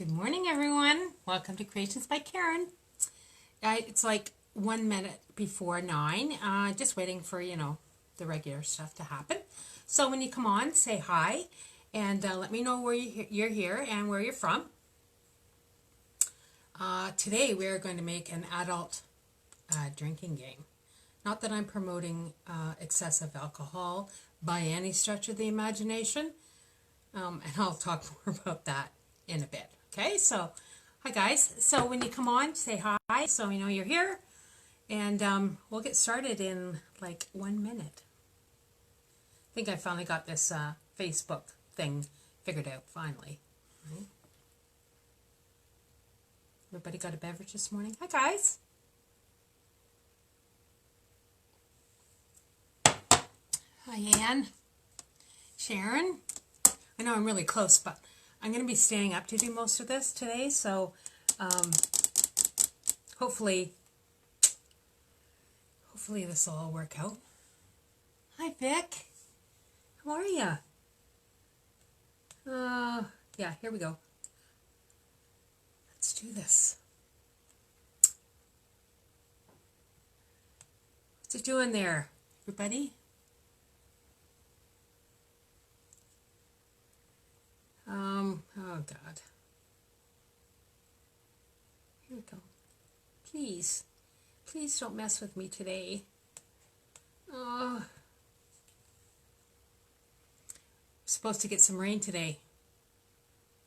Good morning, everyone. Welcome to Creations by Karen. It's like 1 minute before 9. Just waiting for, the regular stuff to happen. So when you come on, say hi and let me know where you're here and where you're from. Today we are going to make an adult drinking game. Not that I'm promoting excessive alcohol by any stretch of the imagination. And I'll talk more about that in a bit. Okay, so hi guys. So when you come on, say hi so we know you're here. And we'll get started in like 1 minute. I think I finally got this Facebook thing figured out finally. Right. Everybody got a beverage this morning? Hi guys. Hi Ann. Sharon. I know I'm really close, but I'm going to be staying up to do most of this today, so hopefully this will all work out. Hi Vic. How are you? Yeah, here we go. Let's do this. What's it doing there, everybody? Oh God. Here we go. Please don't mess with me today. Supposed to get some rain today.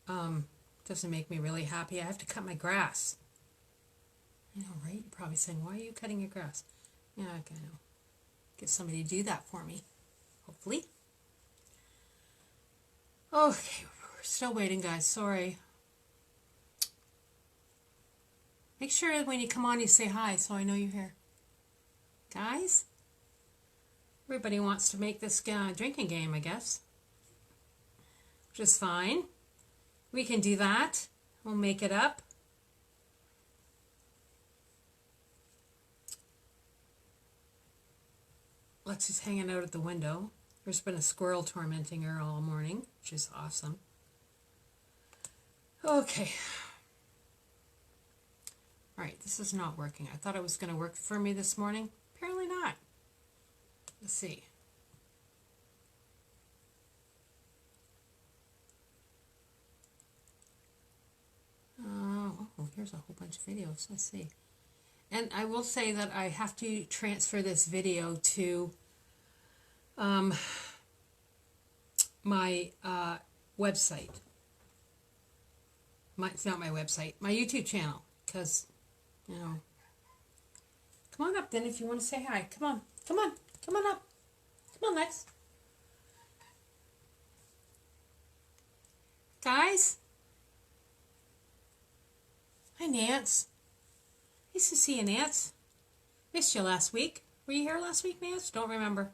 Doesn't make me really happy. I have to cut my grass. I know, right? You're probably saying, why are you cutting your grass? Yeah, I know. Get somebody to do that for me, hopefully. Okay, we're still waiting, guys. Sorry. Make sure when you come on you say hi so I know you're here. Guys? Everybody wants to make this drinking game, I guess. Which is fine. We can do that. We'll make it up. Lexi's hanging out at the window. There's been a squirrel tormenting her all morning, which is awesome. Okay. Alright, this is not working. I thought it was going to work for me this morning. Apparently not. Let's see. Oh, here's a whole bunch of videos. Let's see. And I will say that I have to transfer this video to my website. It's not my website. My YouTube channel. Because, come on up then if you want to say hi. Come on. Come on. Come on up. Come on, Lex. Guys? Hi, Nance. Nice to see you, Nance. Missed you last week. Were you here last week, Nance? Don't remember.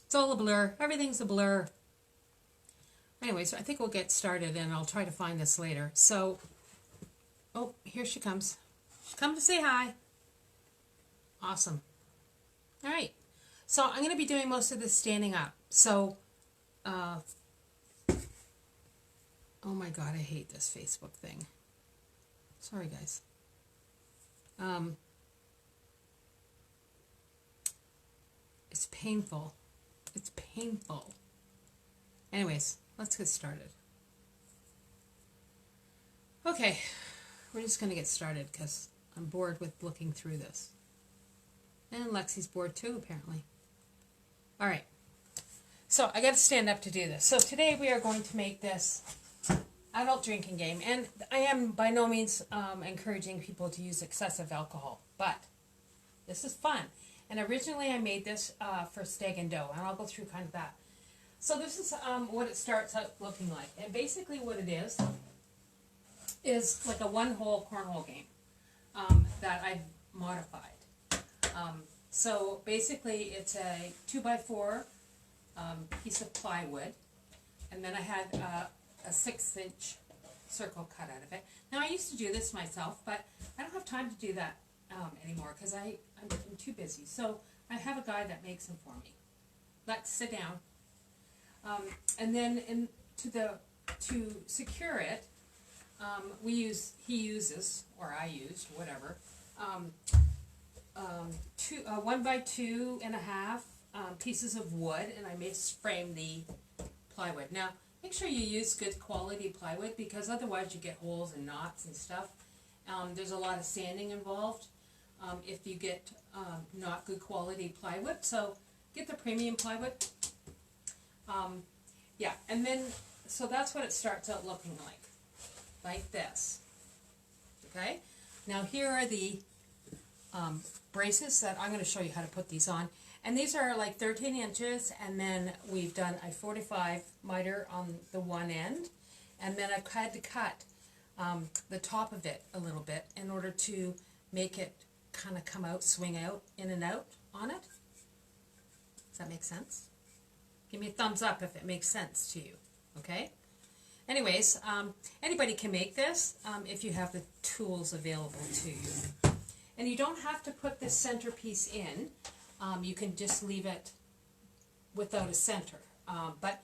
It's all a blur. Everything's a blur. Anyway, so I think we'll get started, and I'll try to find this later. So, oh, here she comes. She's come to say hi. Awesome. All right. So I'm going to be doing most of this standing up. So, oh my God, I hate this Facebook thing. Sorry, guys. It's painful. It's painful. Anyways, let's get started. Okay, we're just going to get started because I'm bored with looking through this. And Lexi's bored too, apparently. All right. So I got to stand up to do this. So today we are going to make this adult drinking game. And I am by no means encouraging people to use excessive alcohol. But this is fun. And originally I made this for stag and doe. And I'll go through kind of that. So this is what it starts out looking like. And basically what it is like a one-hole cornhole game that I've modified. So basically it's a 2x4 piece of plywood, and then I had a 6-inch circle cut out of it. Now I used to do this myself, but I don't have time to do that anymore because I'm too busy. So I have a guy that makes them for me. Let's sit down. And then to secure it, he uses, or I used, whatever, 1 by 2.5 pieces of wood, and I frame the plywood. Now, make sure you use good quality plywood, because otherwise you get holes and knots and stuff. There's a lot of sanding involved if you get not good quality plywood, so get the premium plywood. Yeah, and then, so that's what it starts out looking like this. Okay, now here are the braces that I'm going to show you how to put these on. And these are like 13 inches, and then we've done a 45 miter on the one end, and then I've had to cut the top of it a little bit in order to make it kind of come out, swing out, in and out on it. Does that make sense? Give me a thumbs up if it makes sense to you, okay? Anyways, anybody can make this if you have the tools available to you. And you don't have to put this centerpiece in. You can just leave it without a center. But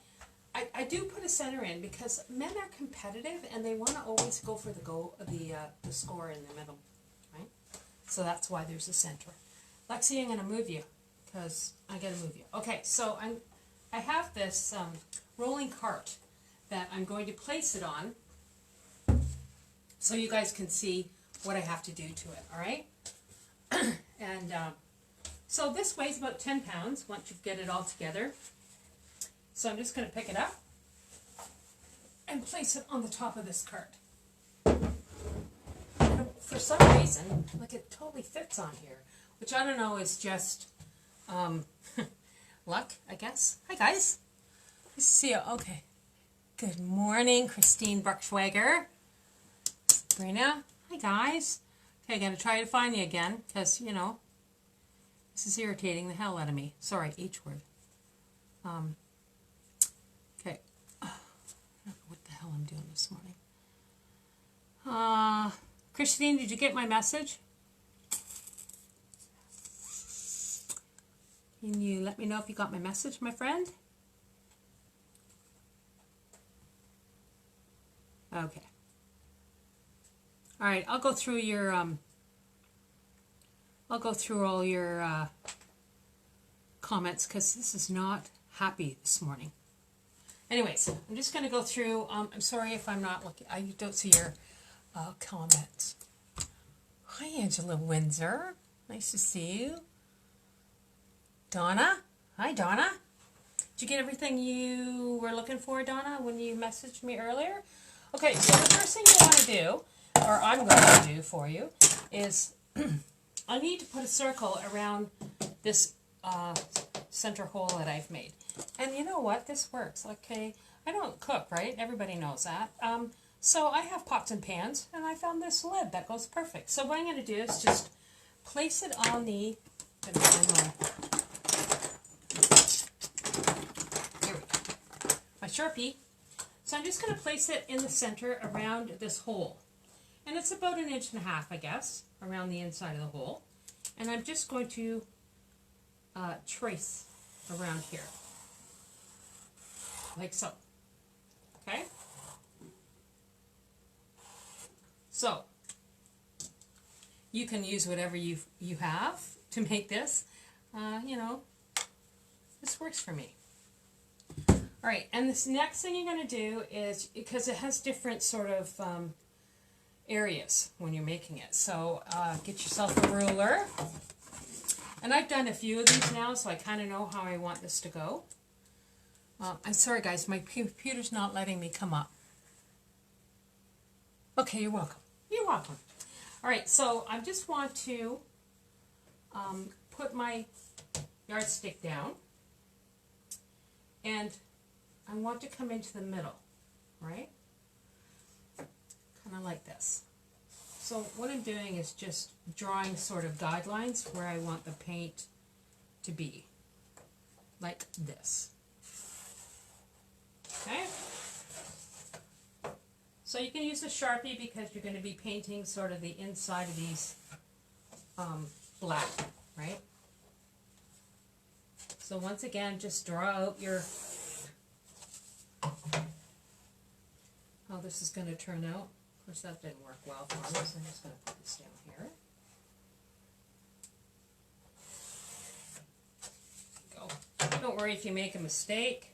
I do put a center in because men are competitive and they want to always go for the score in the middle, right? So that's why there's a center. Lexi, I'm going to move you because I got to move you. Okay, so I have this rolling cart that I'm going to place it on so you guys can see what I have to do to it, all right? And so this weighs about 10 pounds once you get it all together. So I'm just going to pick it up and place it on the top of this cart. For some reason, like, it totally fits on here, which I don't know is just luck, I guess. Hi guys. Nice to see you. Okay. Good morning, Christine Bruckschwager. Sabrina. Hi guys. Okay, I'm going to try to find you again because, you know, this is irritating the hell out of me. Sorry, H word. Okay. I don't know what the hell I'm doing this morning. Christine, did you get my message? Can you let me know if you got my message, my friend? Okay. All right, I'll go through your I'll go through all your comments because this is not happy this morning. Anyways, I'm just going to go through. I'm sorry if I'm not looking. I don't see your comments. Hi, Angela Windsor. Nice to see you. Donna. Hi, Donna. Did you get everything you were looking for, Donna, when you messaged me earlier? Okay, so the first thing you want to do, or I'm going to do for you, is I need to put a circle around this center hole that I've made. And you know what? This works. Okay, I don't cook, right? Everybody knows that. So I have pots and pans, and I found this lid that goes perfect. So what I'm going to do is just place it on the... Here we go. My Sharpie. So I'm just going to place it in the center around this hole. And it's about 1.5 inches, I guess, around the inside of the hole. And I'm just going to trace around here. Like so. Okay? So, you can use whatever you have to make this. You know, this works for me. Alright, and this next thing you're going to do is, because it has different sort of areas when you're making it. So, get yourself a ruler. And I've done a few of these now, so I kind of know how I want this to go. I'm sorry guys, my computer's not letting me come up. Okay, you're welcome. You're welcome. Alright, so I just want to put my yardstick down. And I want to come into the middle, right? Kind of like this. So what I'm doing is just drawing sort of guidelines where I want the paint to be. Like this. Okay? So you can use a Sharpie because you're going to be painting sort of the inside of these black, right? So once again, just draw out your... how this is going to turn out. course, that didn't work well for me, so I'm just going to put this down here. Go. Don't worry if you make a mistake,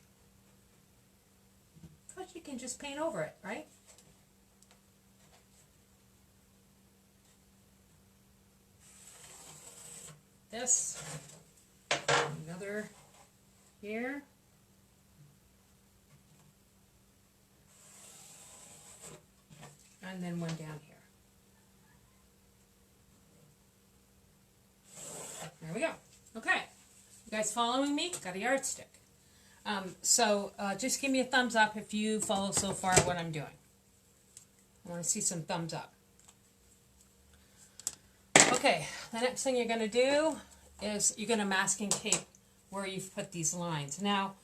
because you can just paint over it, right? This, another here. And then one down here. There we go. Okay. You guys following me? Got a yardstick. Just give me a thumbs up if you follow so far what I'm doing. I want to see some thumbs up. Okay, the next thing you're going to do is you're going to masking tape where you've put these lines. Now,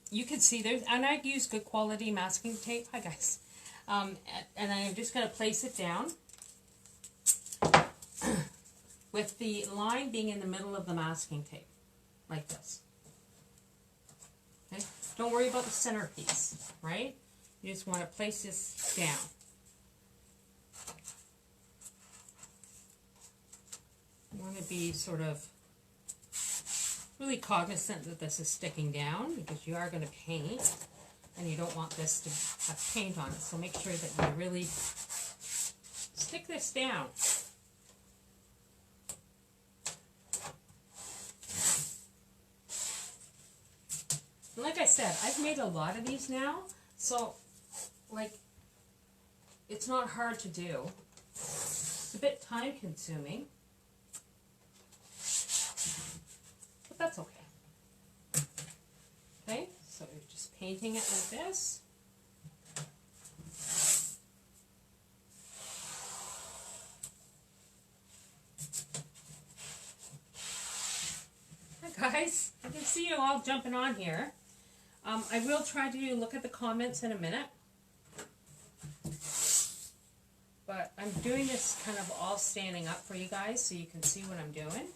you can see there's, and I use good quality masking tape. Hi guys. And I'm just going to place it down with the line being in the middle of the masking tape, like this. Okay? Don't worry about the centerpiece, right? You just want to place this down. You want to be sort of really cognizant that this is sticking down because you are going to paint and you don't want this to have paint on it. So make sure that you really stick this down. And like I said, I've made a lot of these now, so like it's not hard to do. It's a bit time consuming. But that's okay. Okay, so you're just painting it like this. Hi guys, I can see you all jumping on here. I will try to look at the comments in a minute. But I'm doing this kind of all standing up for you guys so you can see what I'm doing.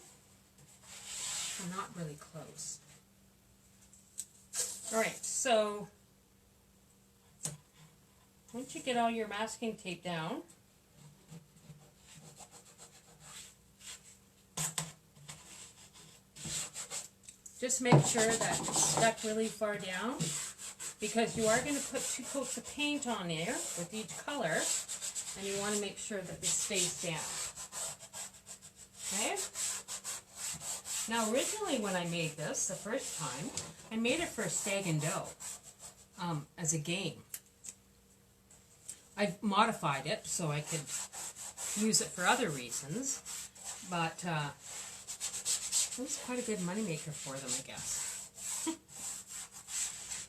I'm not really close. Alright, so once you get all your masking tape down, just make sure that it's stuck really far down because you are going to put 2 coats of paint on there with each color and you want to make sure that this stays down. Okay? Now originally when I made this the first time, I made it for Stag and Doe as a game. I modified it so I could use it for other reasons, but it was quite a good moneymaker for them, I guess.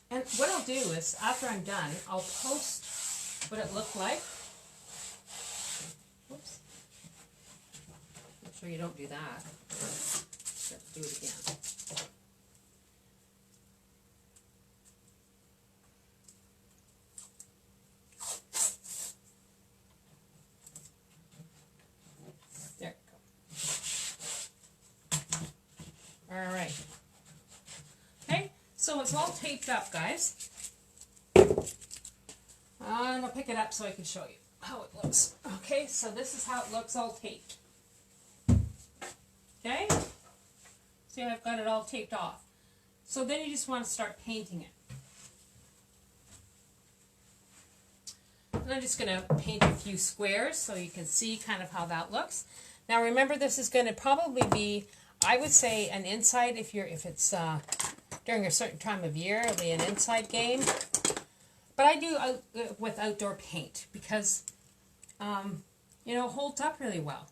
And what I'll do is, after I'm done, I'll post what it looked like. Whoops. Make sure you don't do that. You have to do it again. There we go. Alright. Okay, so it's all taped up, guys. And I'll pick it up so I can show you how it looks. Okay, so this is how it looks all taped. Okay? See, I've got it all taped off. So then you just want to start painting it. And I'm just going to paint a few squares so you can see kind of how that looks. Now remember, this is going to probably be, I would say, an inside if it's during a certain time of year, it'll be an inside game. But I do with outdoor paint because, you know, it holds up really well.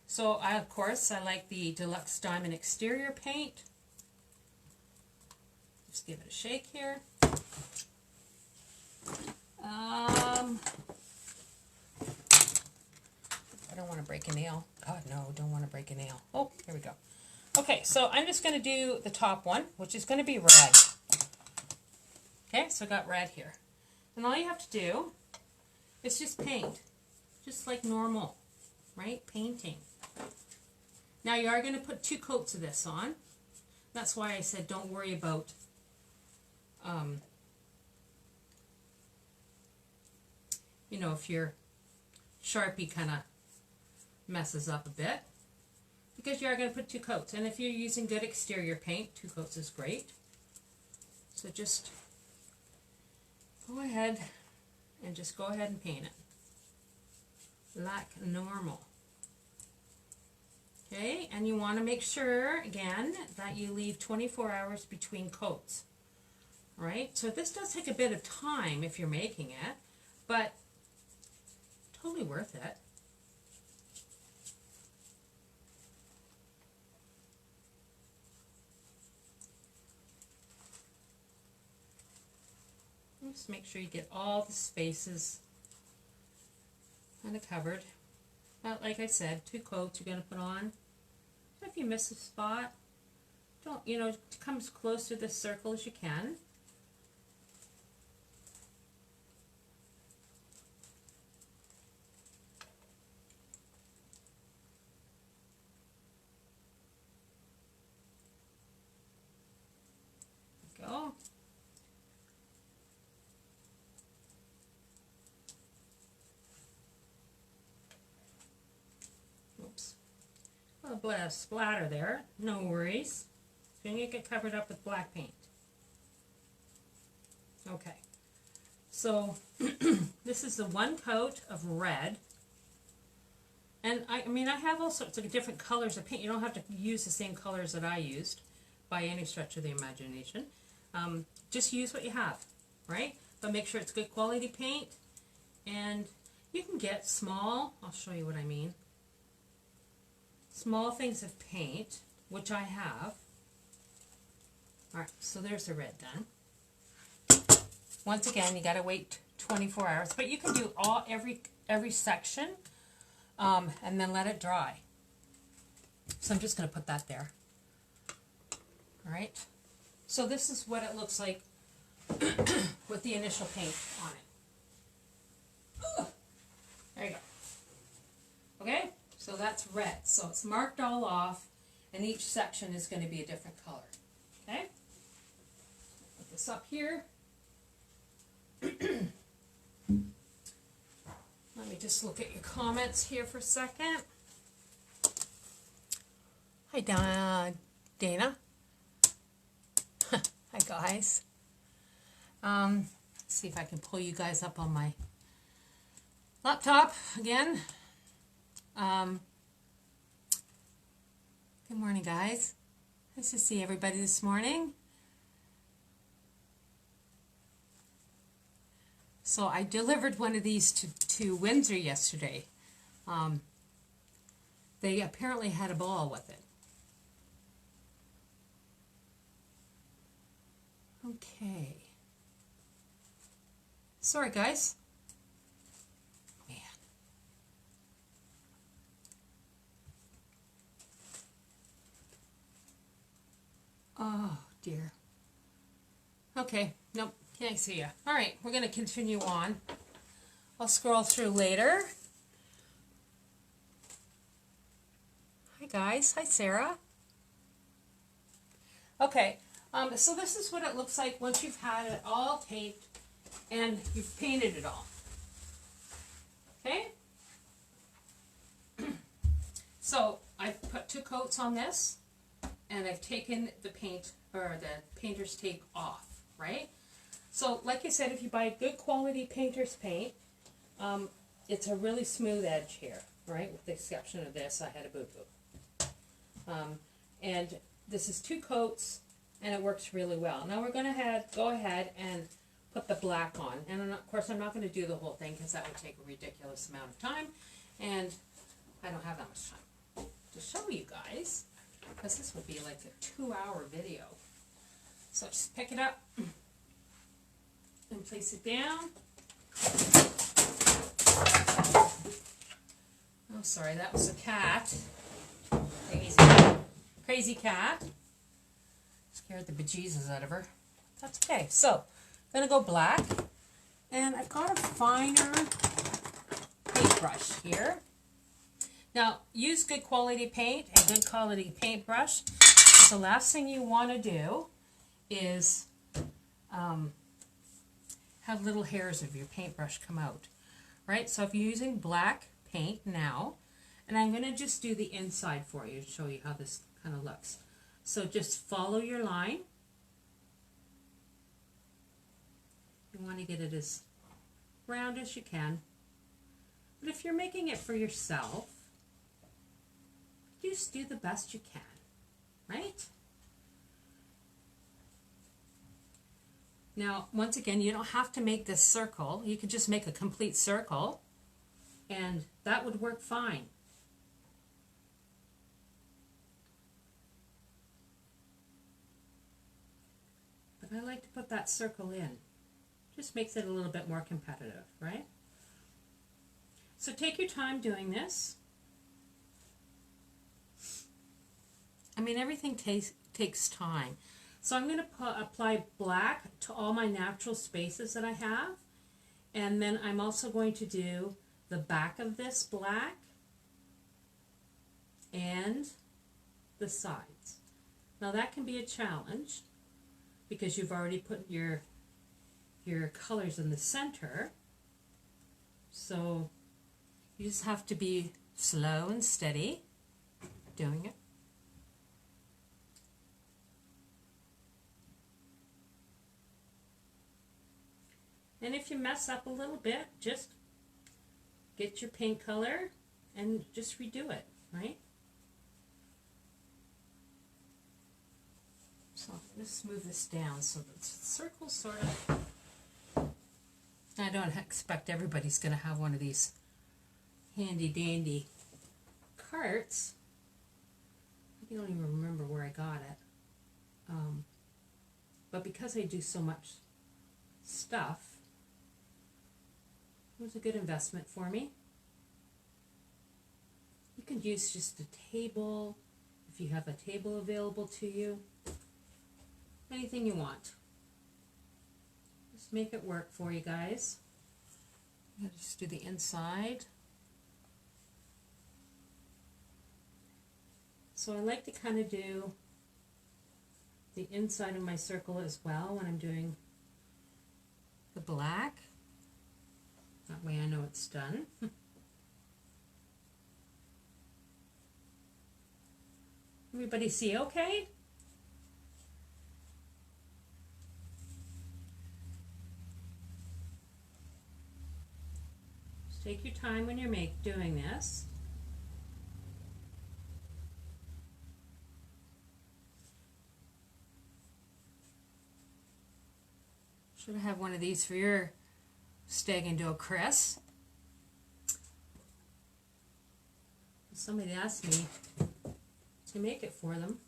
So, of course, I like the Deluxe Diamond Exterior paint. Just give it a shake here. I don't want to break a nail. God, no, don't want to break a nail. Oh, here we go. Okay, so I'm just going to do the top one, which is going to be red. Okay, so I got red here. And all you have to do is just paint. Just like normal, right? Painting. Now you are going to put 2 coats of this on. That's why I said don't worry about you know, if your Sharpie kind of messes up a bit, because you are going to put 2 coats. And if you're using good exterior paint, 2 coats is great. So just go ahead and paint it like normal. Okay, and you want to make sure, again, that you leave 24 hours between coats. All right, so this does take a bit of time if you're making it, but totally worth it. Just make sure you get all the spaces kind of covered. Now, like I said, 2 coats you're going to put on. So if you miss a spot, don't, you know, come as close to this circle as you can. There we go. A bit of splatter there, no worries. It's going to get covered up with black paint. Okay, so this is the 1 coat of red. And I mean, I have all sorts of different colors of paint. You don't have to use the same colors that I used by any stretch of the imagination. Just use what you have, right? But make sure it's good quality paint. And you can get small, I'll show you what I mean. Small things of paint, which I have. Alright, so there's the red done. Once again, you gotta wait 24 hours, but you can do every section and then let it dry. So I'm just gonna put that there. Alright, so this is what it looks like with the initial paint on it. There you go. Okay? So that's red. So it's marked all off, and each section is going to be a different color. Okay? Put this up here. Let me just look at your comments here for a second. Hi, Dana. Hi, guys. See if I can pull you guys up on my laptop again. Good morning, guys. Nice to see everybody this morning. So I delivered one of these to Windsor yesterday. They apparently had a ball with it. Okay. Sorry, guys. Oh, dear. Okay, nope, can't see you. All right, we're going to continue on. I'll scroll through later. Hi, guys. Hi, Sarah. Okay, so this is what it looks like once you've had it all taped and you've painted it all. Okay? So I've put 2 coats on this. And I've taken the paint, or the painter's tape off, right? So, like I said, if you buy good quality painter's paint, it's a really smooth edge here, right? With the exception of this, I had a boo-boo. And this is 2 coats, and it works really well. Now we're going to go ahead and put the black on. And of course, I'm not going to do the whole thing because that would take a ridiculous amount of time. And I don't have that much time to show you guys, because this will be like a 2-hour video. So just pick it up and place it down. Oh, sorry, that was a cat. Crazy cat. Scared the bejesus out of her. That's okay. So, I'm going to go black. And I've got a finer paintbrush here. Now, use good quality paint and good quality paintbrush. The last thing you want to do is have little hairs of your paintbrush come out. right? So if you're using black paint now, and I'm going to just do the inside for you to show you how this kind of looks. So just follow your line. You want to get it as round as you can. But if you're making it for yourself, just do the best you can, right? Now, once again, you don't have to make this circle. You could just make a complete circle, and that would work fine. But I like to put that circle in. Just makes it a little bit more competitive, right? So take your time doing this. I mean, everything takes time. So I'm going to apply black to all my natural spaces that I have. And then I'm also going to do the back of this black and the sides. Now that can be a challenge because you've already put your colors in the center. So you just have to be slow and steady doing it. And if you mess up a little bit, just get your paint color and just redo it, right? So let's move this down so the circle's sort of... I don't expect everybody's going to have one of these handy dandy carts. I don't even remember where I got it. But because I do so much stuff, it was a good investment for me. You can use just a table, if you have a table available to you. Anything you want. Just make it work for you guys. I'll just do the inside. So I like to kind of do the inside of my circle as well when I'm doing the black. That way I know it's done. Everybody see okay? Just take your time when you're doing this. Should have one of these for your stag and doe, Chris. Somebody asked me to make it for them.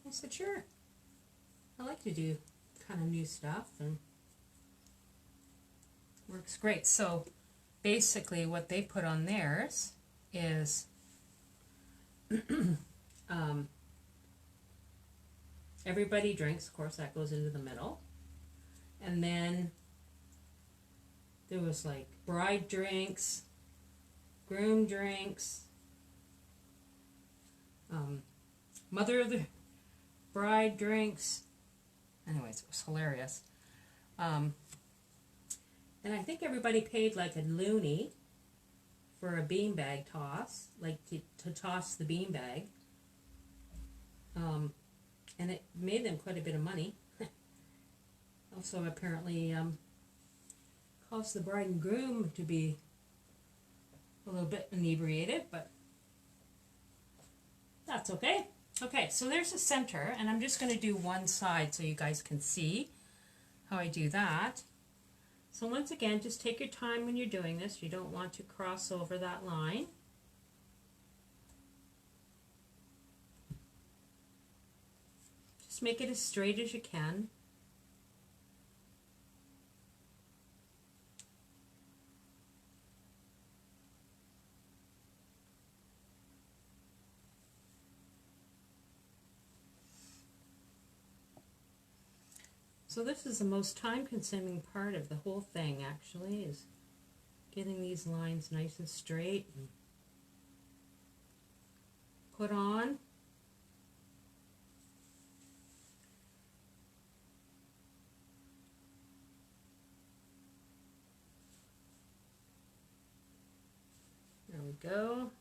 I said, sure. I like to do kind of new stuff, and works great. So basically what they put on theirs is everybody drinks, of course that goes into the middle, and then there was like bride drinks, groom drinks, mother of the bride drinks. Anyways, it was hilarious. And I think everybody paid like a loonie for a beanbag toss, like to toss the beanbag. And it made them quite a bit of money. Also apparently caused the bride and groom to be a little bit inebriated, but that's okay. Okay, so there's the center, and I'm just going to do one side so you guys can see how I do that. So once again, just take your time when you're doing this. You don't want to cross over that line. Just make it as straight as you can. So this is the most time-consuming part of the whole thing, actually, is getting these lines nice and straight and put on. go.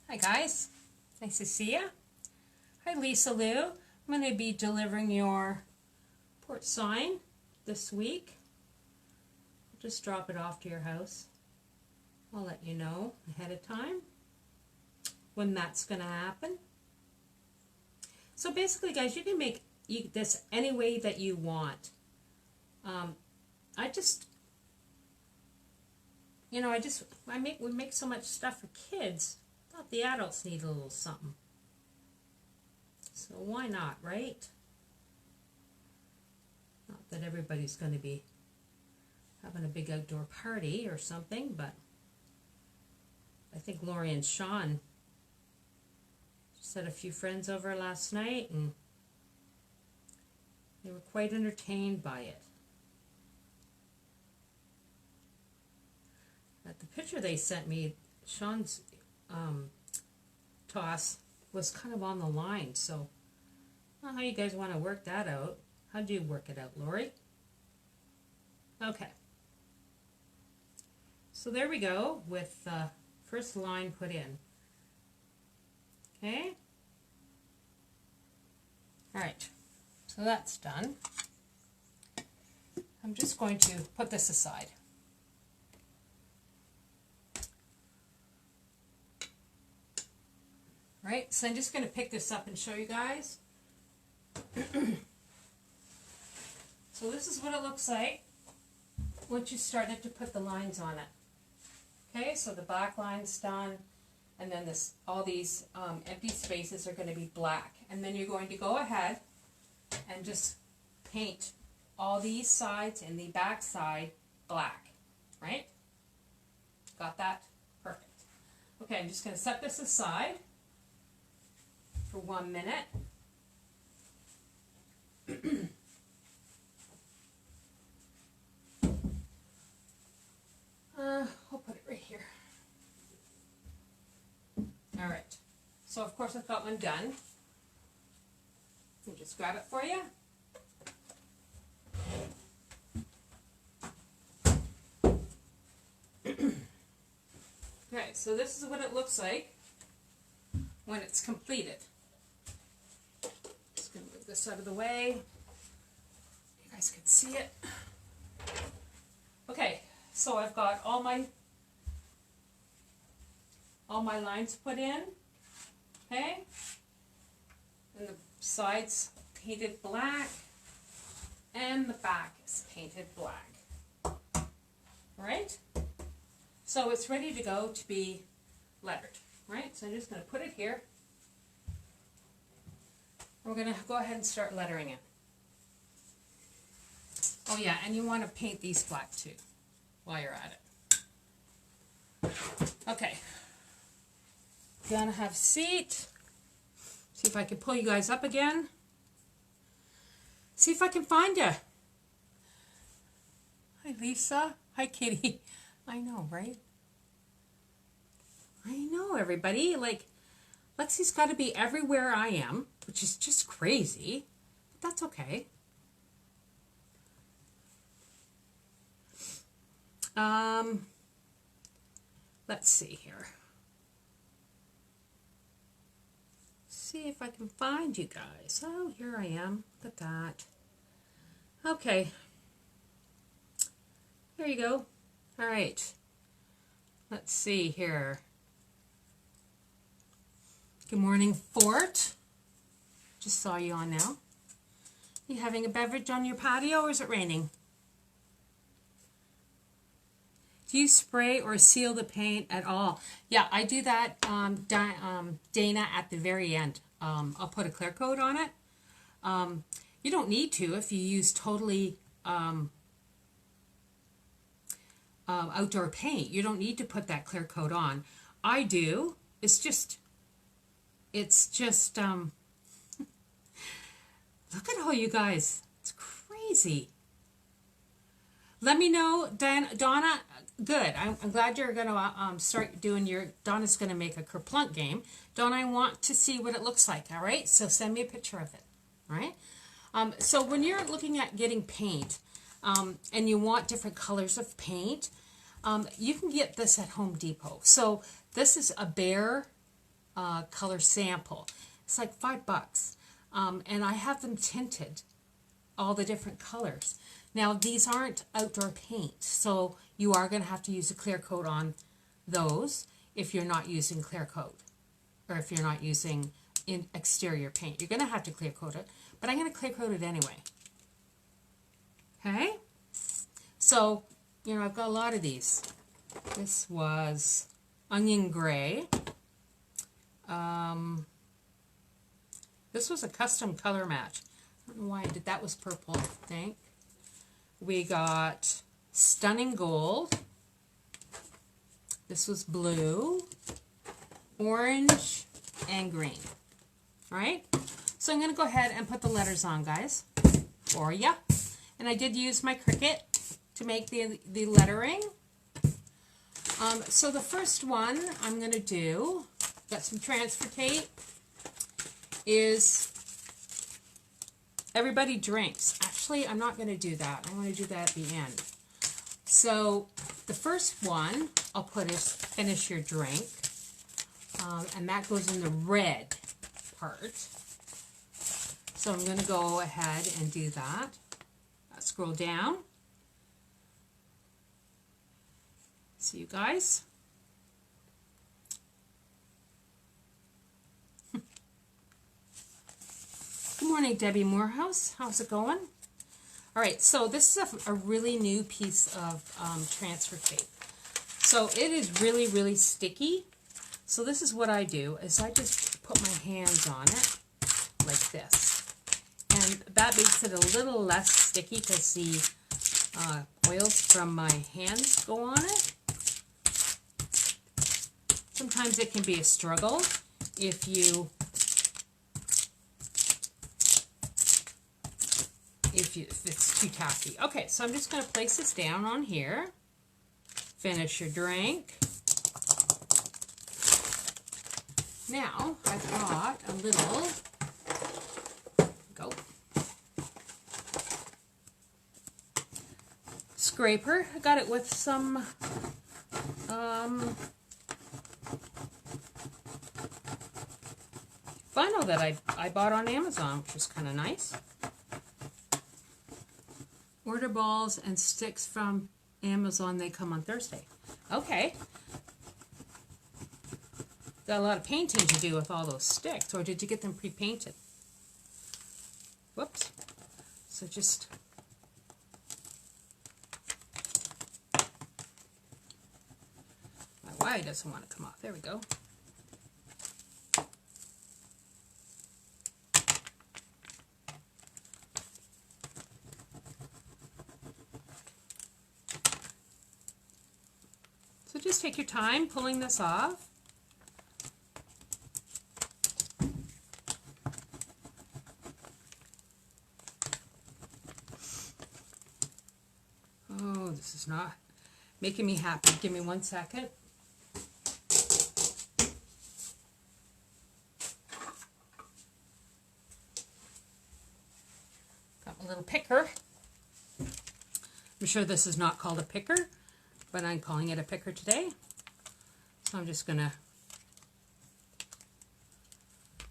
Hi guys, nice to see you. Hi Lisa Lou. I'm going to be delivering your port sign this week. I'll just drop it off to your house. I'll let you know ahead of time when that's going to happen. So basically guys, you can make this any way that you want. We make so much stuff for kids. The adults need a little something. So why not, right? Not that everybody's going to be having a big outdoor party or something, but I think Lori and Sean just had a few friends over last night and they were quite entertained by it. But the picture they sent me, Sean's toss was kind of on the line, so I don't know how you guys want to work that out. How do you work it out, Lori? Okay. So there we go with the first line put in. Okay. All right. So that's done. I'm just going to put this aside. Right, so I'm just going to pick this up and show you guys. So this is what it looks like once you started to put the lines on it. Okay, so the back line's done, and then all these empty spaces are going to be black. And then you're going to go ahead and just paint all these sides and the back side black, right? Got that? Perfect. Okay, I'm just going to set this aside for 1 minute. I'll put it right here. All right. So of course I've got one done. Let me just grab it for you. Okay, so this is what it looks like when it's completed. Just going to move this out of the way. You guys can see it. Okay, so I've got all my lines put in. Okay, and the sides painted black, and the back is painted black. All right, so it's ready to go to be lettered. Right, so I'm just going to put it here. We're going to go ahead and start lettering it. Oh yeah, and you want to paint these black too while you're at it. Okay. Gonna have a seat. See if I can pull you guys up again. See if I can find you. Hi Lisa. Hi Kitty. I know, right? I know, everybody. Like, Lexi's got to be everywhere I am, which is just crazy. But that's okay. Let's see here. See if I can find you guys. Oh, here I am. Look at that. Okay. Here you go. All right. Let's see here. Good morning, Fort. Just saw you on now. You having a beverage on your patio, or is it raining? Do you spray or seal the paint at all? Yeah, I do that, Dana, at the very end. I'll put a clear coat on it. You don't need to if you use totally outdoor paint. You don't need to put that clear coat on. I do. It's just look at all you guys. It's crazy. Let me know, Donna. Good. I'm glad you're going to start doing Donna's going to make a kerplunk game. Donna, I want to see what it looks like, all right? So send me a picture of it, all right? So when you're looking at getting paint and you want different colors of paint, you can get this at Home Depot. So this is a bare color sample. It's like $5. And I have them tinted, all the different colors. Now, these aren't outdoor paint, so you are going to have to use a clear coat on those if you're not using clear coat, or if you're not using exterior paint. You're going to have to clear coat it, but I'm going to clear coat it anyway. Okay? So, I've got a lot of these. This was onion gray. This was a custom color match. I don't know why I did that. Was purple, I think. We got stunning gold. This was blue, orange, and green. All right? So I'm going to go ahead and put the letters on, guys, for ya. And I did use my Cricut to make the lettering. So the first one I'm going to do, got some transfer tape, is everybody drinks. Actually, I'm not going to do that. I want to do that at the end. So the first one I'll put is finish your drink. And that goes in the red part. So I'm going to go ahead and do that. Scroll down. See you guys. Good morning, Debbie Morehouse. How's it going? All right, so this is a really new piece of transfer tape. So it is really, really sticky. So this is what I do, is I just put my hands on it like this. And that makes it a little less sticky because the oils from my hands go on it. Sometimes it can be a struggle if it's too tacky. Okay, so I'm just going to place this down on here. Finish your drink. Now, I've got a little, scraper. I got it with some vinyl that I bought on Amazon, which was kind of nice. Order balls and sticks from Amazon. They come on Thursday. Okay. Got a lot of painting to do with all those sticks. Or did you get them pre-painted? Whoops. So just... my wire doesn't want to come off. There we go. So just take your time pulling this off. Oh, this is not making me happy. Give me 1 second. Got my little picker. I'm sure this is not called a picker, but I'm calling it a picker today. So I'm just going to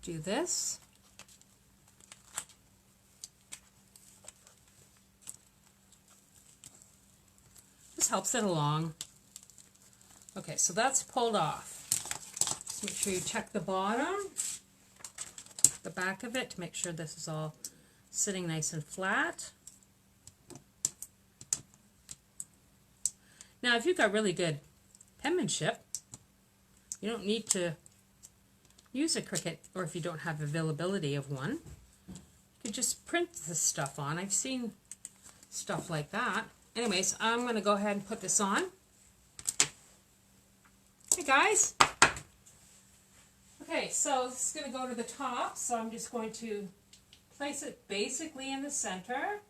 do this. This helps it along. Okay, so that's pulled off. Just make sure you check the bottom, the back of it, to make sure this is all sitting nice and flat. Now, if you've got really good penmanship, you don't need to use a Cricut, or if you don't have availability of one, you could just print this stuff on. I've seen stuff like that. Anyways, I'm going to go ahead and put this on. Hey guys. Okay, so this is going to go to the top, so I'm just going to place it basically in the center.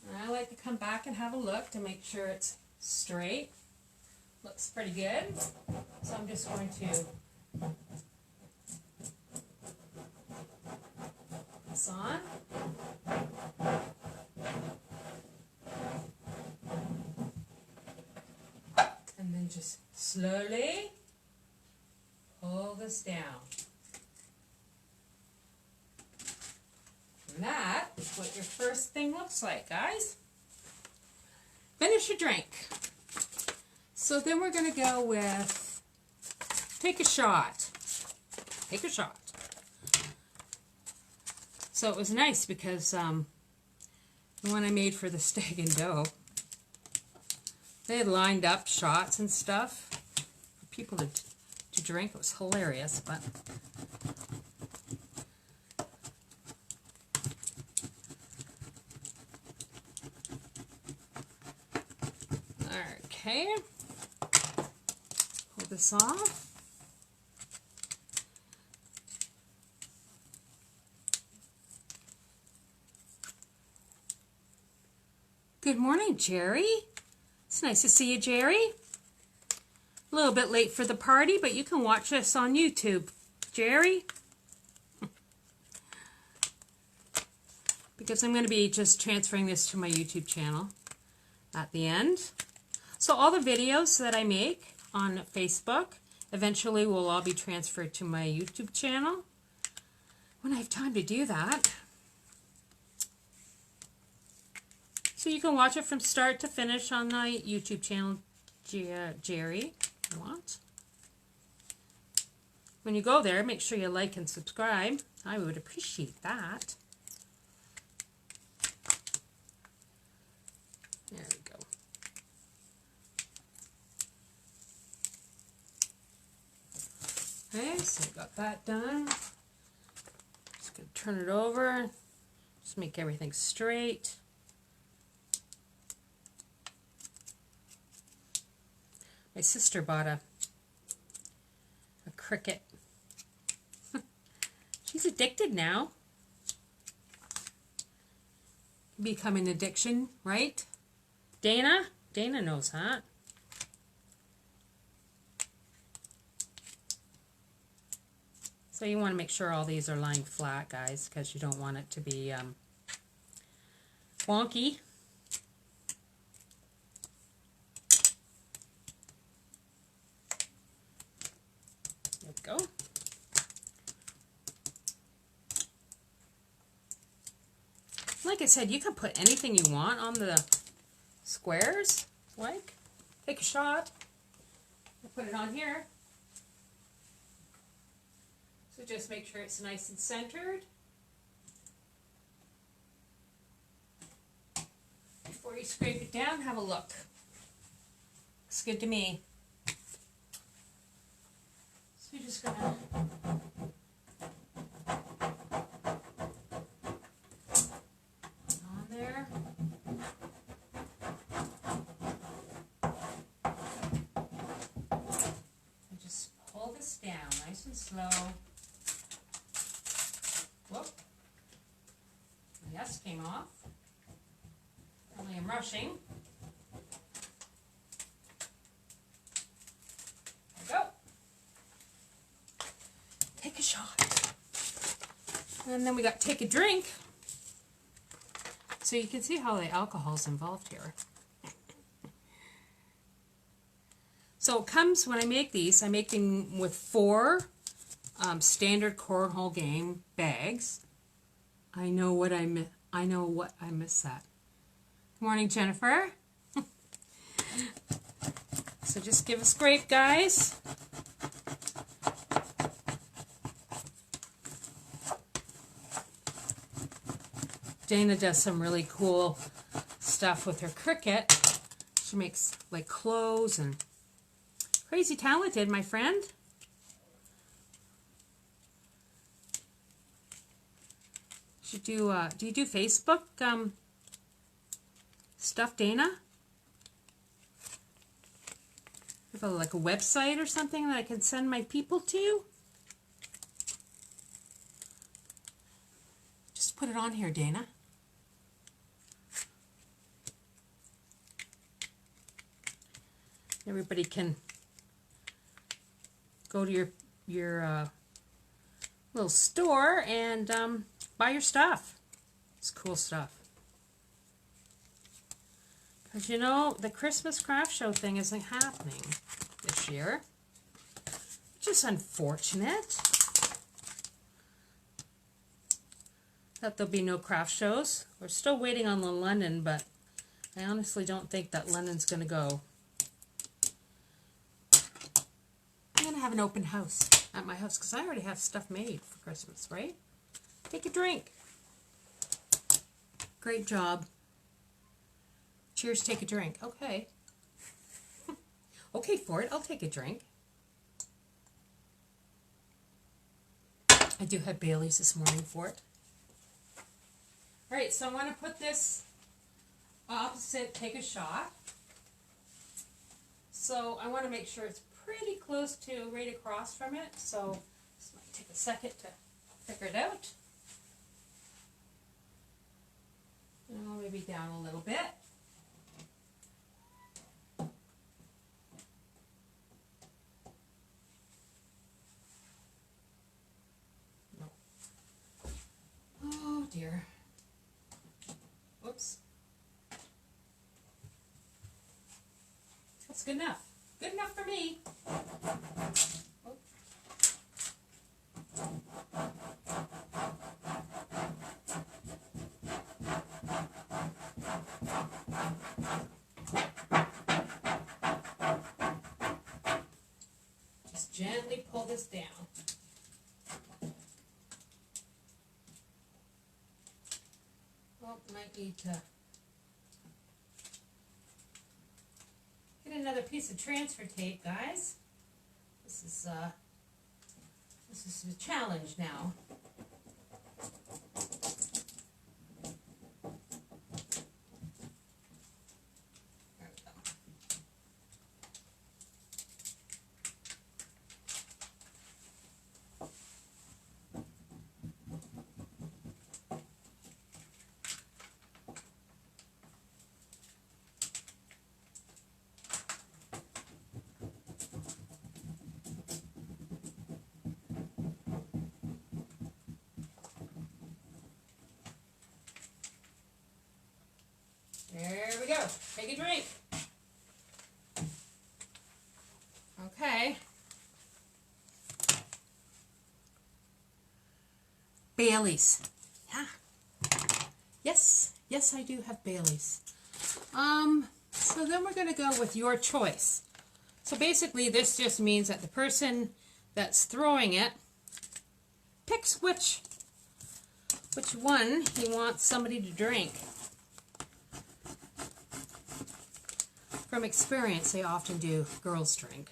And I like to come back and have a look to make sure it's straight. Looks pretty good. So I'm just going to put this on. And then just slowly pull this down. And that is what your first thing looks like, guys. Finish your drink. So then we're going to go with take a shot. Take a shot. So it was nice because the one I made for the stag and doe, they had lined up shots and stuff for people to drink. It was hilarious, but okay. Pull this off. Good morning, Jerry. It's nice to see you, Jerry. A little bit late for the party, but you can watch us on YouTube, Jerry. Because I'm going to be just transferring this to my YouTube channel at the end. So all the videos that I make on Facebook eventually will all be transferred to my YouTube channel when I have time to do that. So you can watch it from start to finish on my YouTube channel, Jerry, if you want. When you go there, make sure you like and subscribe. I would appreciate that. There we go. Okay, so I got that done. Just going to turn it over. Just make everything straight. My sister bought a cricket. She's addicted now. Become an addiction, right? Dana? Dana knows that. So you want to make sure all these are lying flat, guys, because you don't want it to be wonky. Go. Like I said, you can put anything you want on the squares. Like, take a shot. I'll put it on here. So just make sure it's nice and centered. Before you scrape it down, have a look. Looks good to me. You're just going to on there. And just pull this down nice and slow. Whoop. The S came off. Only I'm rushing. Take a shot. And then we got take a drink. So you can see how the alcohol's involved here. So it comes, when I make these, I make them with 4 standard cornhole game bags. I know what I missed that. Good morning, Jennifer. So just give a scrape, guys. Dana does some really cool stuff with her cricket. She makes like clothes and crazy talented, my friend. Should do you do Facebook stuff, Dana? of like a website or something that I can send my people to. Just put it on here, Dana. Everybody can go to your little store and buy your stuff. It's cool stuff. Because you know, the Christmas craft show thing isn't happening this year. Which is unfortunate. That there'll be no craft shows. We're still waiting on the London, but I honestly don't think that London's going to go. I'm going to have an open house at my house because I already have stuff made for Christmas, right? Take a drink. Great job. Cheers, take a drink. Okay. Okay, for it. I'll take a drink. I do have Bailey's this morning for it. All right, so I want to put this opposite, take a shot. So I want to make sure it's pretty close to right across from it. So this might take a second to figure it out. Oh, maybe down a little bit. No. Oh dear. Whoops. That's good enough. Good enough for me. Oh. Just gently pull this down. Oh, might need to get another piece of transfer tape, guys. This is a challenge now. There we go. There we go. Take a drink. Okay. Bailey's. Yeah. Yes. Yes, I do have Bailey's. So then we're going to go with your choice. So basically this just means that the person that's throwing it picks which one he wants somebody to drink. From experience, they often do girls drink.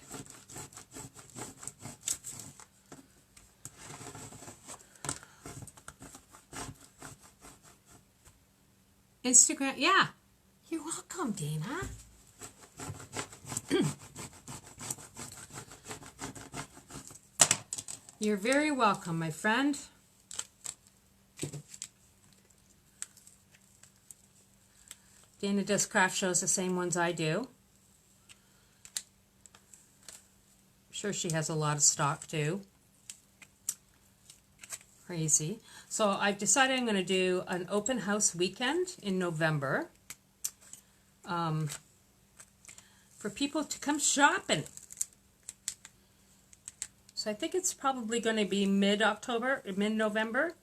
Instagram, yeah. You're welcome, Dana. You're very welcome, my friend. Dana does craft shows, the same ones I do. I'm sure she has a lot of stock too. Crazy. So I've decided I'm going to do an open house weekend in November for people to come shopping. So I think it's probably going to be mid-October, mid-November.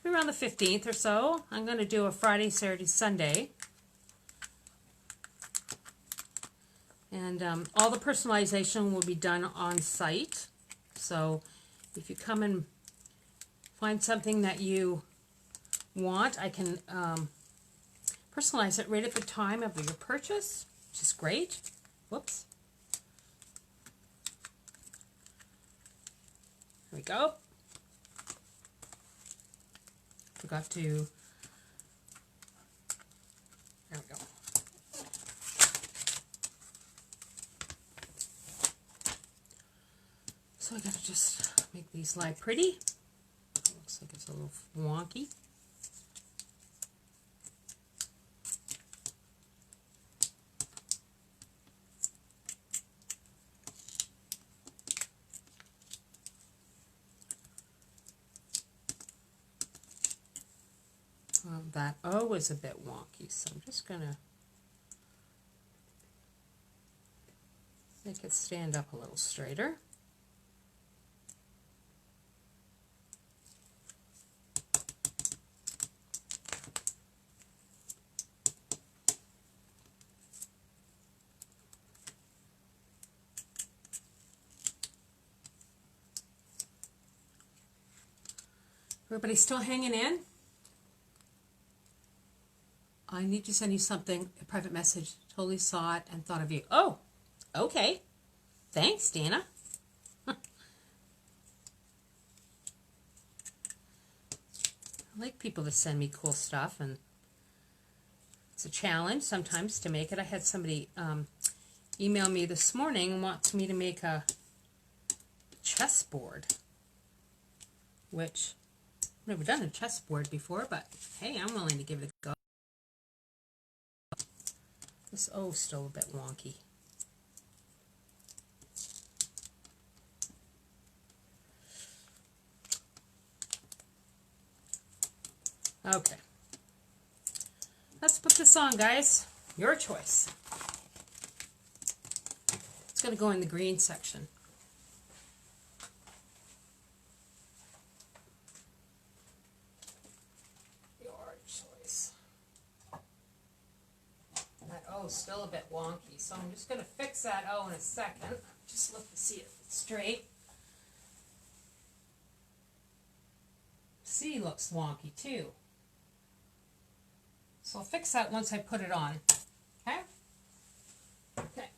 Around the 15th or so. I'm going to do a Friday, Saturday, Sunday. And all the personalization will be done on site. So if you come and find something that you want, I can personalize it right at the time of your purchase, which is great. Whoops. There we go. Forgot to, there we go. These lie pretty. Looks like it's a little wonky. That O is a bit wonky, so I'm just going to make it stand up a little straighter. Everybody still hanging in? I need to send you something, a private message. Totally saw it and thought of you. Oh, okay. Thanks, Dana. I like people to send me cool stuff, and it's a challenge sometimes to make it. I had somebody email me this morning and wants me to make a chessboard, which I've never done a chessboard before, but hey, I'm willing to give it a go. This O's still a bit wonky. Okay. Let's put this on, guys. Your choice. It's going to go in the green section. Your choice. That O's still a bit wonky, so I'm just going to fix that O in a second. Just look to see if it's straight. C looks wonky too. So I'll fix that once I put it on. Okay? Okay.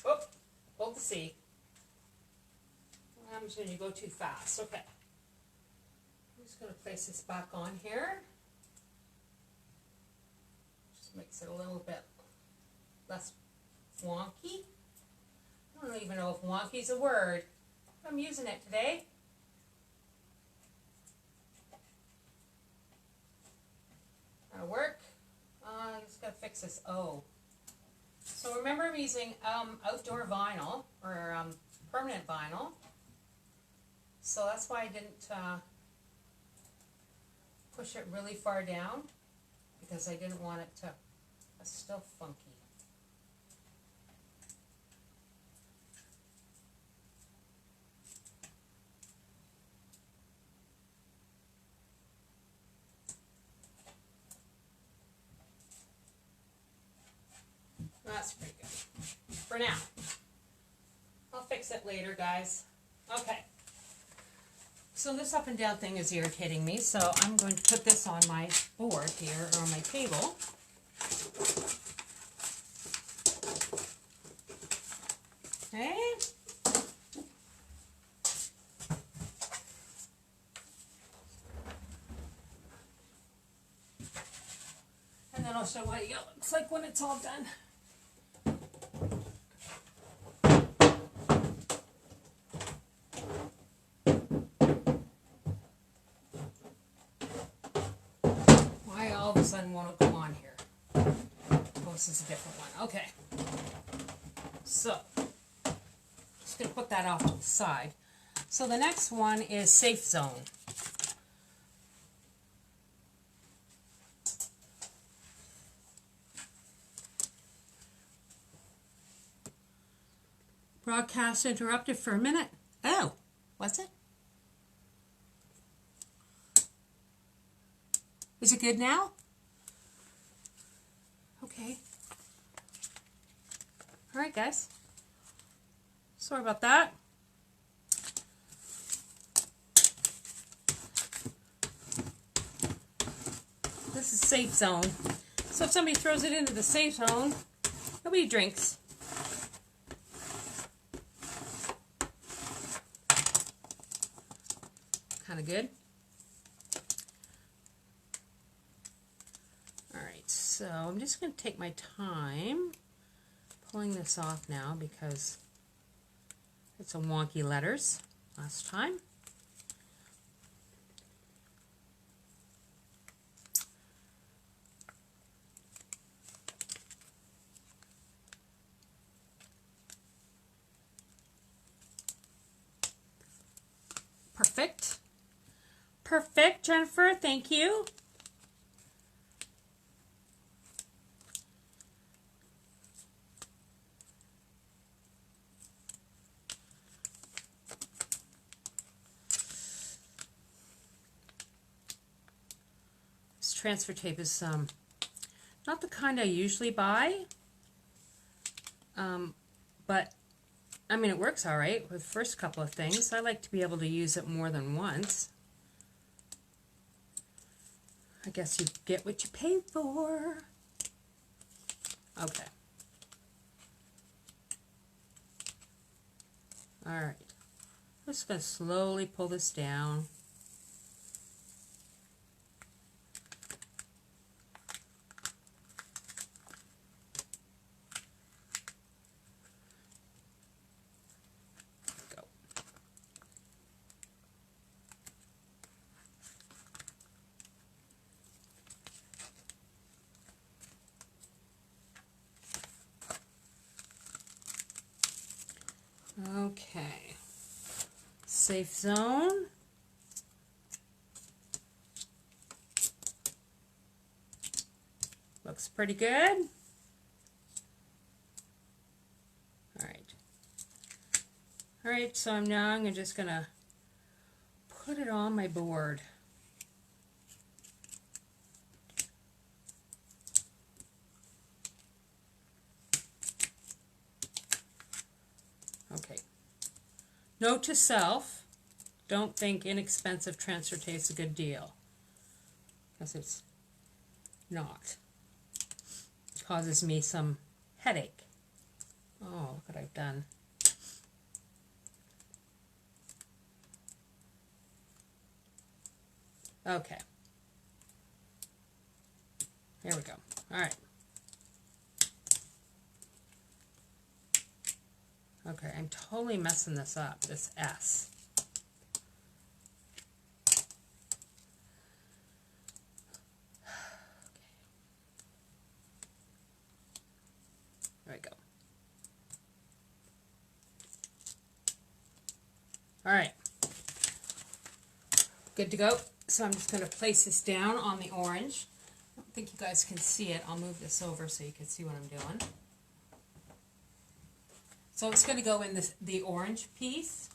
Oh, hold the C. I'm just going to go too fast. Okay. I'm just going to place this back on here. Just makes it a little bit less wonky. I don't even know if wonky is a word. I'm using it today. That'll work. I just got to fix this O. So remember, I'm using outdoor vinyl, or permanent vinyl. So that's why I didn't push it really far down, because I didn't want it to, it's still funky. That's pretty good for now. I'll fix it later, guys. Okay. So this up and down thing is irritating me, so I'm going to put this on my board here, or on my table. Okay. And then I'll show what it looks like when it's all done. All of a sudden won't go on here. Oh, this is a different one. Okay. So, just going to put that off to the side. So the next one is Safe Zone. Broadcast interrupted for a minute. Oh, was it? Is it good now? Okay. All right, guys. Sorry about that. This is safe zone. So if somebody throws it into the safe zone, nobody drinks. Kind of good. Alright, so I'm just going to take my time pulling this off now because it's some wonky letters last time. Perfect. Perfect, Jennifer. Thank you. This transfer tape is not the kind I usually buy, but I mean, it works all right with the first couple of things. I like to be able to use it more than once. I guess you get what you pay for. Okay. All right. I'm just going to slowly pull this down. Okay, safe zone. Looks pretty good. All right, so I'm just gonna put it on my board. Okay. Note to self, don't think inexpensive transfer tape is a good deal, because it's not. It causes me some headache. Oh, look what I've done. Okay. Here we go. All right. Okay, I'm totally messing this up, this S. There we go. All right. Good to go. So I'm just going to place this down on the orange. I don't think you guys can see it. I'll move this over so you can see what I'm doing. So it's going to go in the orange piece.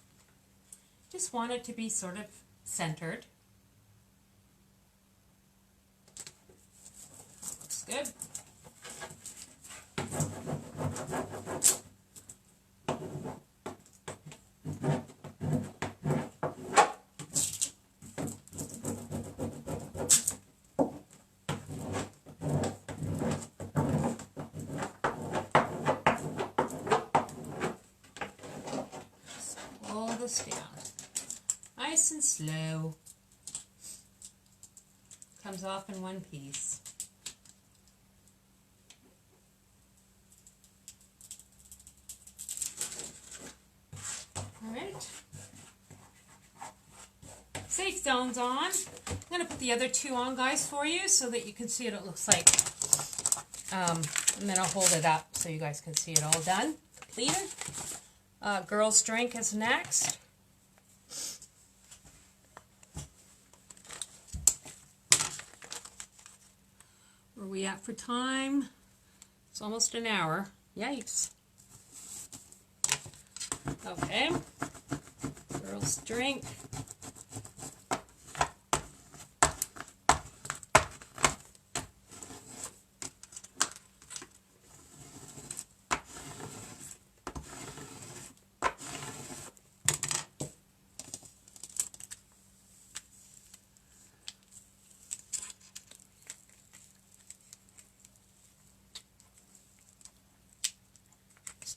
Just want it to be sort of centered. Looks good. This down nice and slow. Comes off in one piece. All right, safe zone's on. I'm going to put the other two on, guys, for you so that you can see what it looks like, and then I'll hold it up so you guys can see it all done, completed. Girls' drink is next. Where are we at for time? It's almost an hour. Yikes. Okay. Girls' drink.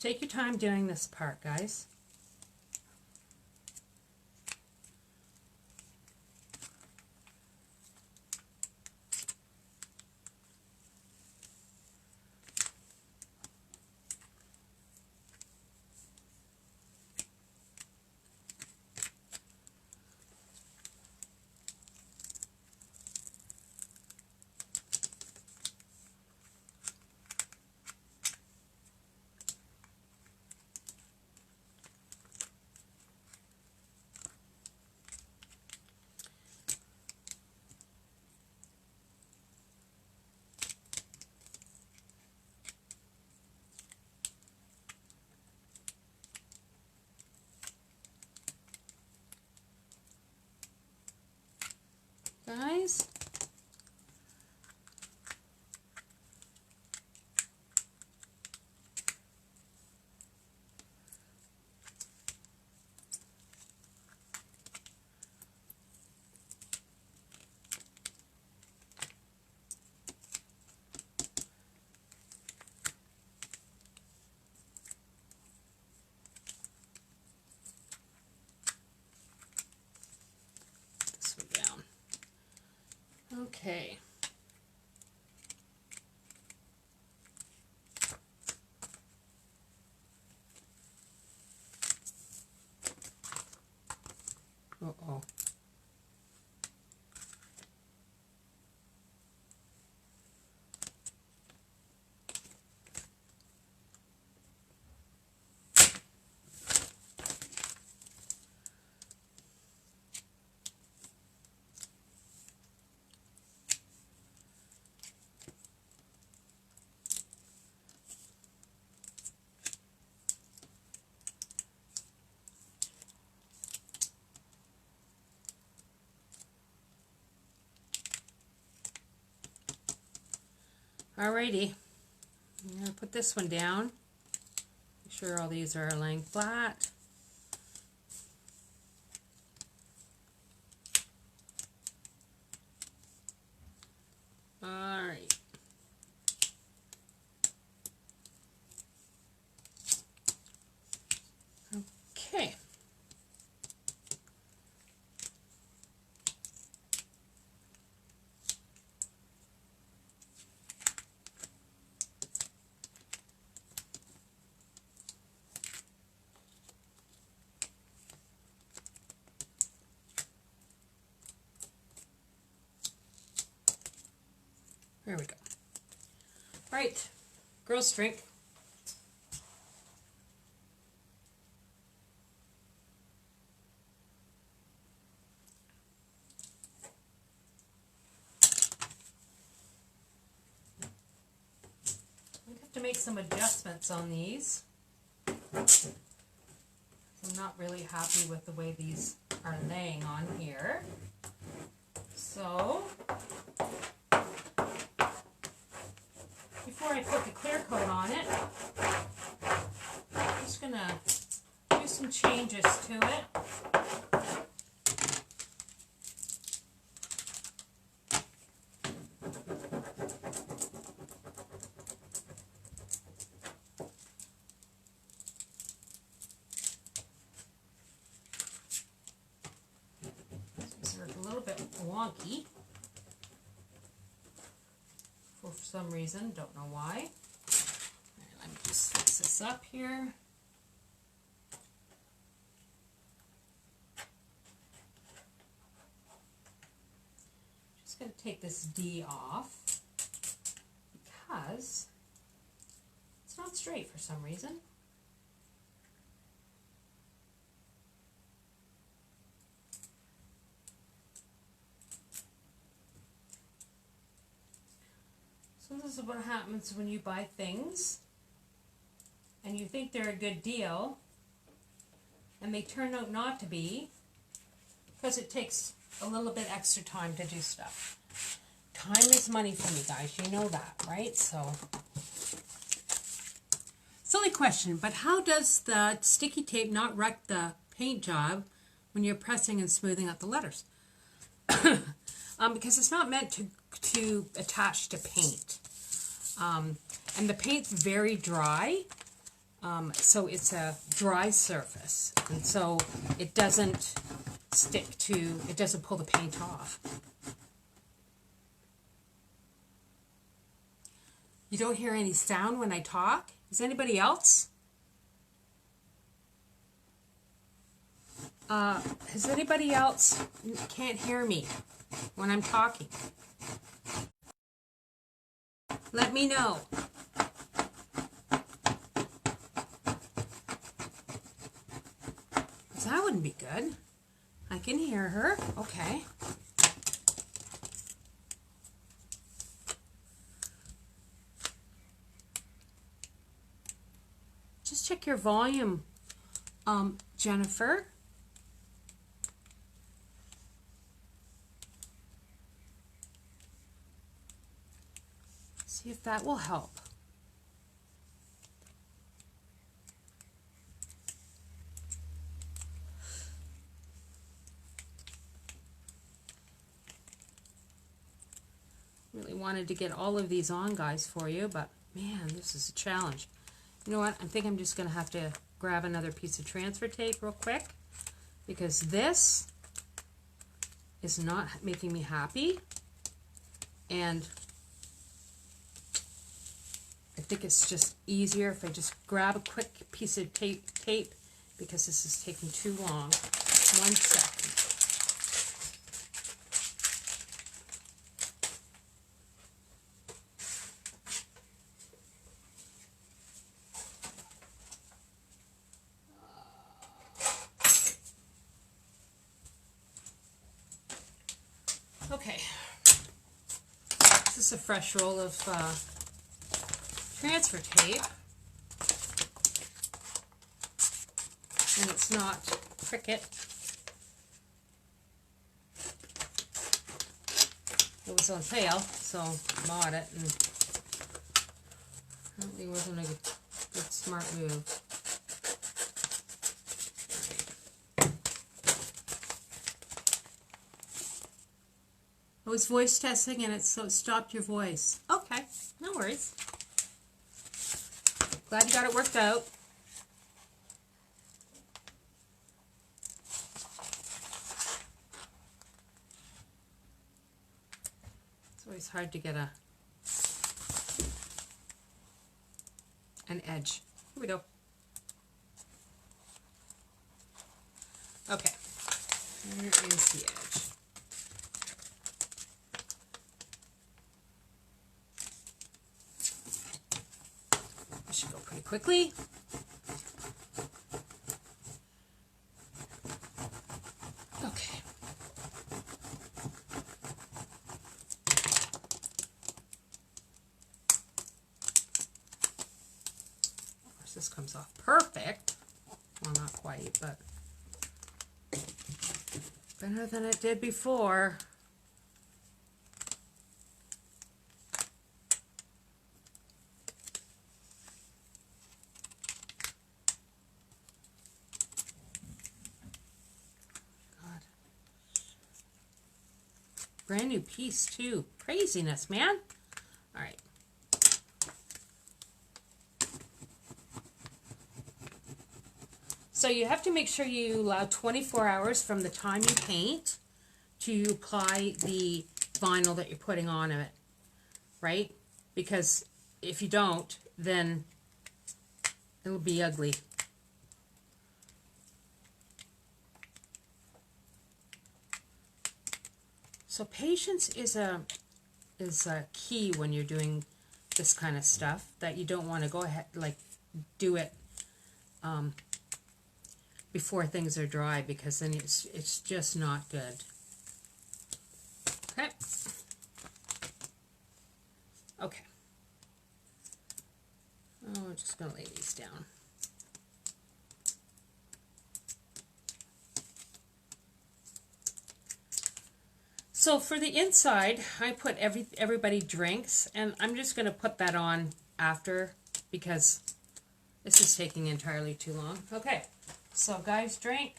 take your time doing this part, guys. Guys, this one down. Okay. Uh-oh. Alrighty, I'm going to put this one down. Make sure all these are laying flat. Alright. Okay. There we go. All right, girls drink. We have to make some adjustments on these. I'm not really happy with the way these are laying on here. So before I put the clear coat on it, I'm just gonna do some changes to it. These are a little bit wonky for some reason, don't know why. Let me just fix this up here. Just going to take this D off because it's not straight for some reason. So this is what happens when you buy things and you think they're a good deal and they turn out not to be, because it takes a little bit extra time to do stuff. Time is money for me, guys. You know that, right? So, silly question, but how does the sticky tape not wreck the paint job when you're pressing and smoothing out the letters? Because it's not meant to attach to paint. And the paint's very dry. so it's a dry surface, and so it doesn't stick to, it doesn't pull the paint off. You don't hear any sound when I talk? Is anybody else? Has anybody else can't hear me when I'm talking? Let me know. That wouldn't be good. I can hear her. Okay. Just check your volume, Jennifer. See if that will help. Really wanted to get all of these on, guys, for you, but man, this is a challenge. You know what? I think I'm just going to have to grab another piece of transfer tape real quick, because this is not making me happy, and I think it's just easier if I just grab a quick piece of tape because this is taking too long. 1 second. Okay, this is a fresh roll of transfer tape, and it's not Cricut. It was on sale, so I bought it, and apparently wasn't a good smart move. I was voice testing and it stopped your voice. Okay, no worries. Glad you got it worked out. It's always hard to get an edge. Here we go. Okay, where is the edge? Should go pretty quickly. Okay. Of course, this comes off perfect. Well, not quite, but better than it did before. Brand new piece too. Craziness, man. All right. So you have to make sure you allow 24 hours from the time you paint to apply the vinyl that you're putting on it, right? Because if you don't, then it'll be ugly. So patience is a key when you're doing this kind of stuff, that you don't want to go ahead, like, do it before things are dry, because then it's just not good. Okay. Okay. Oh, I'm just going to lay these down. So for the inside, I put everybody drinks, and I'm just going to put that on after because this is taking entirely too long. Okay, so guys, drink.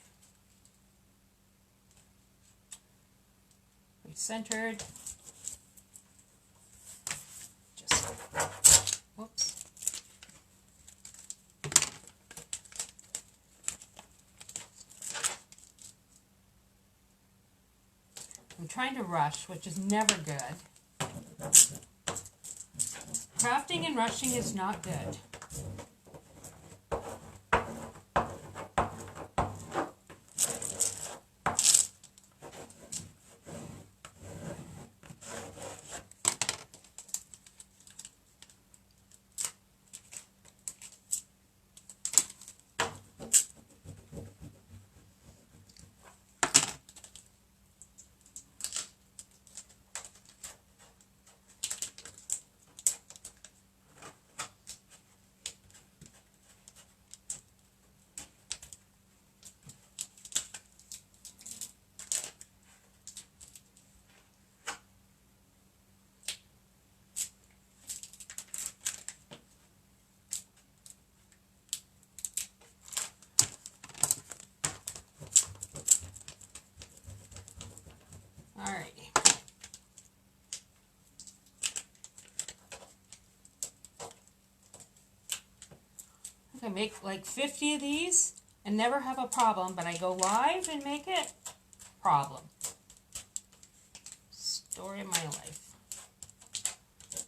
Centered. Just, whoops. trying to rush, which is never good. Crafting and rushing is not good. Alrighty. I can make like 50 of these and never have a problem, but I go live and make it problem. Story of my life.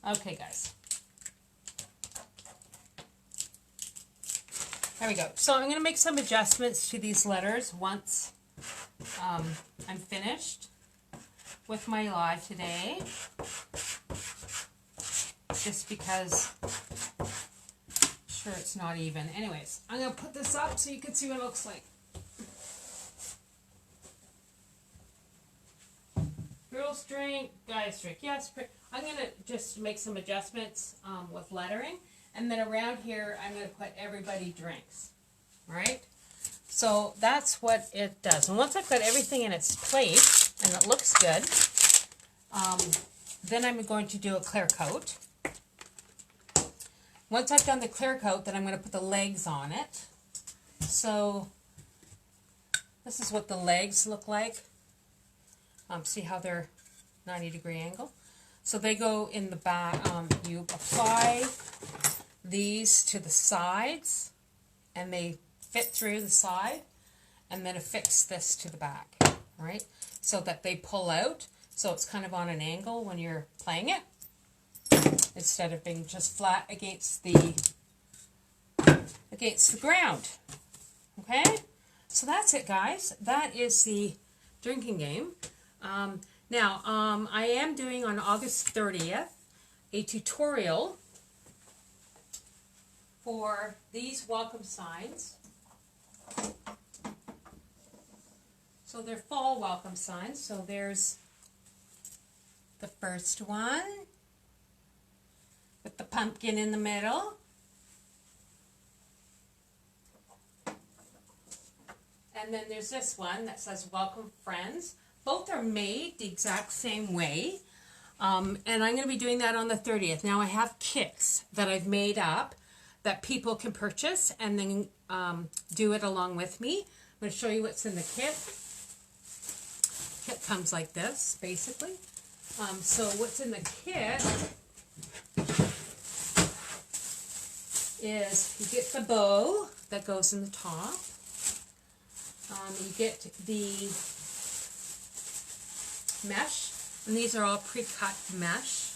Okay, guys. There we go. So I'm going to make some adjustments to these letters once I'm finished with my live today. Just because sure it's not even. Anyways, I'm going to put this up so you can see what it looks like. Girls drink, guys drink. Yes, I'm going to just make some adjustments with lettering. And then around here, I'm going to put everybody drinks. Alright? So that's what it does. And once I've got everything in its place, and it looks good, then I'm going to do a clear coat. Once I've done the clear coat, then I'm going to put the legs on it. So this is what the legs look like. See how they're 90-degree angle? So they go in the back. You apply these to the sides, and they fit through the side, and then affix this to the back, right? So that they pull out, so it's kind of on an angle when you're playing it, instead of being just flat against the ground. Okay, so that's it, guys. That is the drinking game. Now, I am doing on August 30th a tutorial for these welcome signs. So they're fall welcome signs. So there's the first one with the pumpkin in the middle. And then there's this one that says welcome friends. Both are made the exact same way. And I'm going to be doing that on the 30th. Now I have kits that I've made up that people can purchase and then do it along with me. I'm going to show you what's in the kit. The kit comes like this, basically. So what's in the kit is you get the bow that goes in the top. You get the mesh, and these are all pre-cut mesh.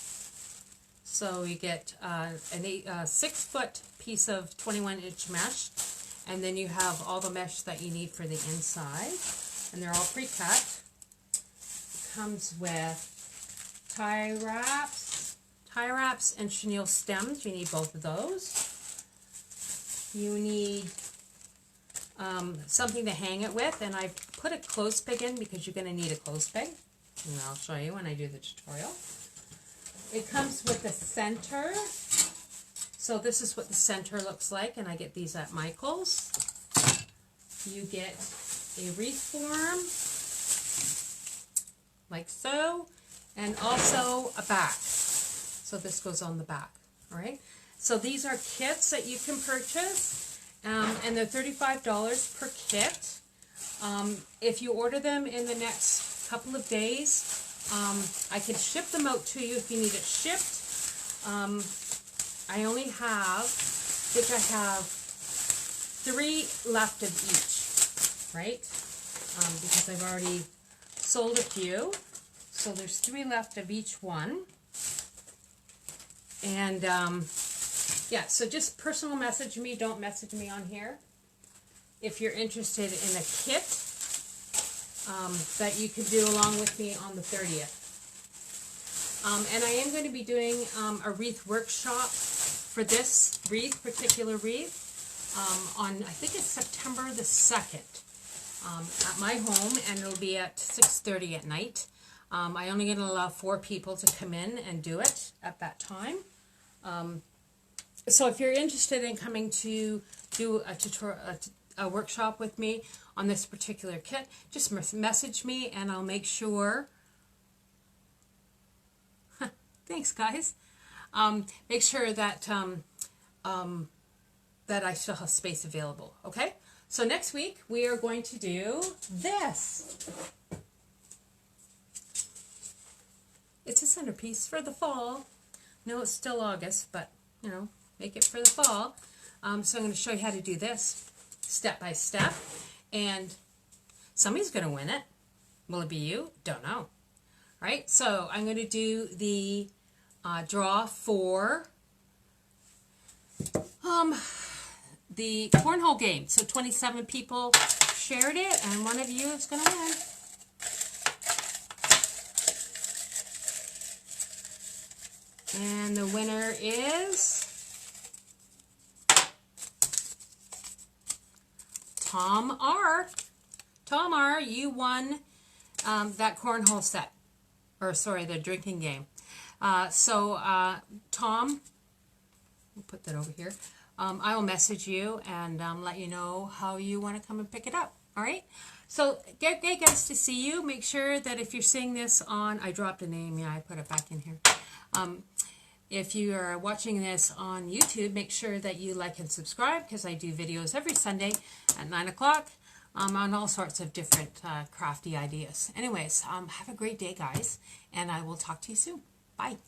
So you get a 6-foot piece of 21-inch mesh, and then you have all the mesh that you need for the inside, and they're all pre-cut. It comes with tie wraps and chenille stems. You need both of those. You need something to hang it with, and I've put a clothes peg in because you're going to need a clothes peg, and I'll show you when I do the tutorial. It comes with a center. So this is what the center looks like, and I get these at Michael's. You get a wreath form, like so, and also a back. So this goes on the back, all right? So these are kits that you can purchase, and they're $35 per kit. If you order them in the next couple of days, I can ship them out to you if you need it shipped. I only have, I think I have 3 left of each, right? Because I've already sold a few. So there's 3 left of each one. And yeah, so just personal message me. Don't message me on here. If you're interested in a kit that you could do along with me on the 30th. And I am going to be doing a wreath workshop for this particular wreath, on, I think it's September the 2nd, at my home, and it'll be at 6:30 at night. I only going to allow 4 people to come in and do it at that time. So if you're interested in coming to do a workshop with me on this particular kit, just message me and I'll make sure. Thanks, guys. Make sure that that I still have space available. Okay. So next week we are going to do this. It's a centerpiece for the fall. No, it's still August, but you know, make it for the fall. So I'm going to show you how to do this step by step, and somebody's going to win it. Will it be you? Don't know. Right? So I'm going to do the draw for the cornhole game. So 27 people shared it, and one of you is going to win. And the winner is Tom R. Tom R., you won that cornhole set. Or, sorry, the drinking game. Tom, we'll put that over here. I will message you and let you know how you want to come and pick it up. All right? So, great guys to see you. Make sure that if you're seeing this on, I dropped a name. Yeah, I put it back in here. If you are watching this on YouTube, make sure that you like and subscribe, because I do videos every Sunday at 9 o'clock on all sorts of different crafty ideas. Anyways, have a great day, guys, and I will talk to you soon. Bye.